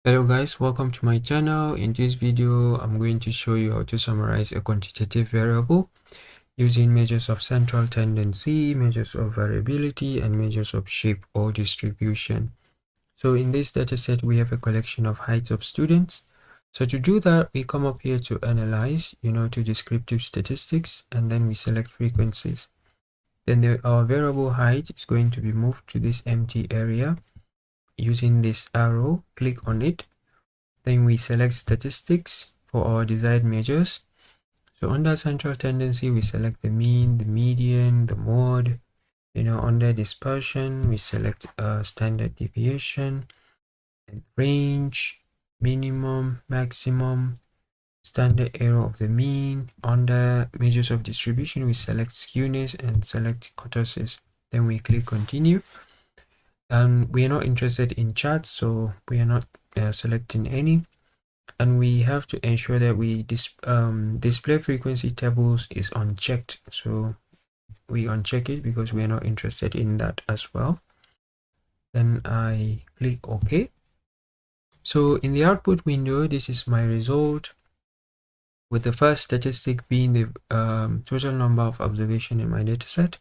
Hello guys, welcome to my channel. In this video, I'm going to show you how to summarize a quantitative variable using measures of central tendency, measures of variability, and measures of shape or distribution. So in this dataset, we have a collection of heights of students. So to do that, we come up here to analyze, to descriptive statistics, and then we select frequencies. Then our variable height is going to be moved to this empty area. Using this arrow, click on it. Then we select statistics for our desired measures. So under central tendency, we select the mean, the median, the mode. Under dispersion, we select standard deviation and range, minimum, maximum, standard error of the mean. Under measures of distribution, we select skewness and select kurtosis. Then we click continue. We are not interested in charts, so we are not selecting any. And we have to ensure that we display frequency tables is unchecked, so we uncheck it because we are not interested in that as well. Then I click OK. So in the output window, this is my result, with the first statistic being the total number of observation in my dataset,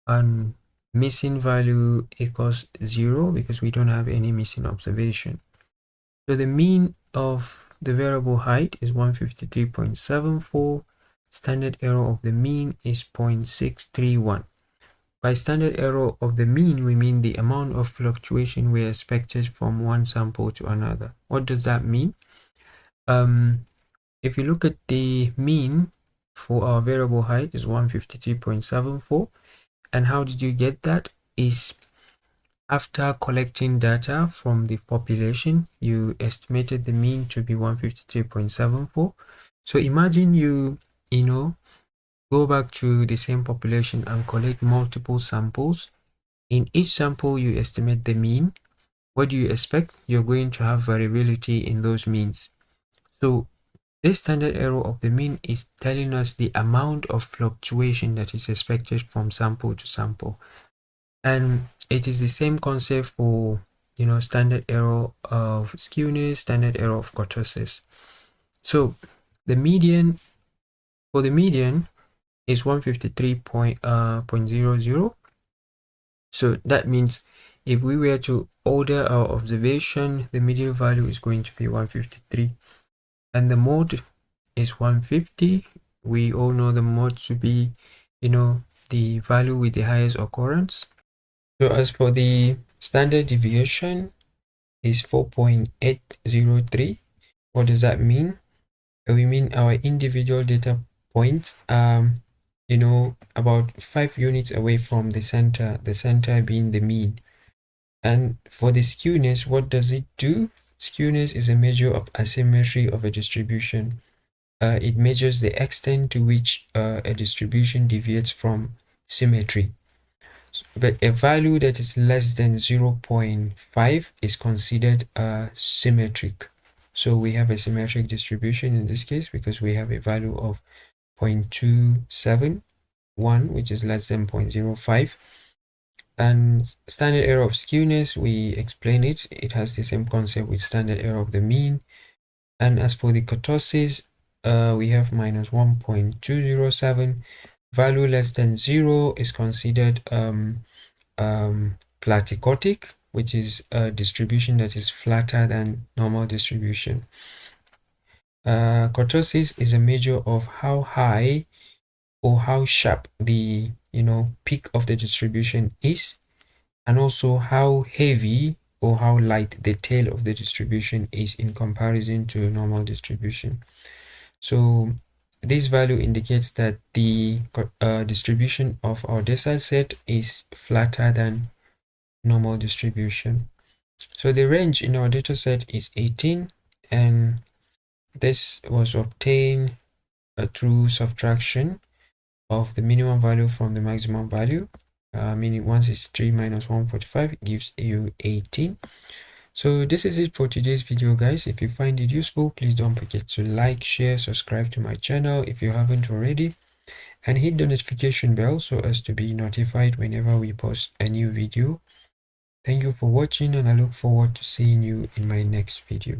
and missing value equals 0 because we don't have any missing observation. So the mean of the variable height is 153.74. Standard error of the mean is 0.631. By standard error of the mean, we mean the amount of fluctuation we expected from one sample to another. What does that mean? If you look at the mean for our variable height is 153.74. And how did you get that? Is after collecting data from the population, you estimated the mean to be 153.74. So imagine you go back to the same population and collect multiple samples. In each sample, you estimate the mean. What do you expect? You're going to have variability in those means. So this standard error of the mean is telling us the amount of fluctuation that is expected from sample to sample. And it is the same concept for standard error of skewness, standard error of kurtosis. So the median is 153.00. So that means if we were to order our observation, the median value is going to be 153, and the mode is 150. We all know the mode to be the value with the highest occurrence. So as for the standard deviation is 4.803. What does that mean? We mean our individual data points about 5 units away from the center being the mean. And for the skewness, what does it do? Skewness is a measure of asymmetry of a distribution. It measures the extent to which a distribution deviates from symmetry. But a value that is less than 0.5 is considered symmetric. So we have a symmetric distribution in this case because we have a value of 0.271, which is less than 0.05. And standard error of skewness, we explain it. It has the same concept with standard error of the mean. And as for the kurtosis, we have minus 1.207. Value less than 0 is considered platychotic, which is a distribution that is flatter than normal distribution. Kurtosis is a measure of how high or how sharp the peak of the distribution is, and also how heavy or how light the tail of the distribution is in comparison to a normal distribution. So this value indicates that the distribution of our data set is flatter than normal distribution. So the range in our data set is 18, and this was obtained through subtraction of the minimum value from the maximum value, meaning 163 minus 145 gives you 18. So this is it for today's video, guys. If you find it useful, please don't forget to like, share, subscribe to my channel if you haven't already, and hit the notification bell so as to be notified whenever we post a new video. Thank you for watching, and I look forward to seeing you in my next video.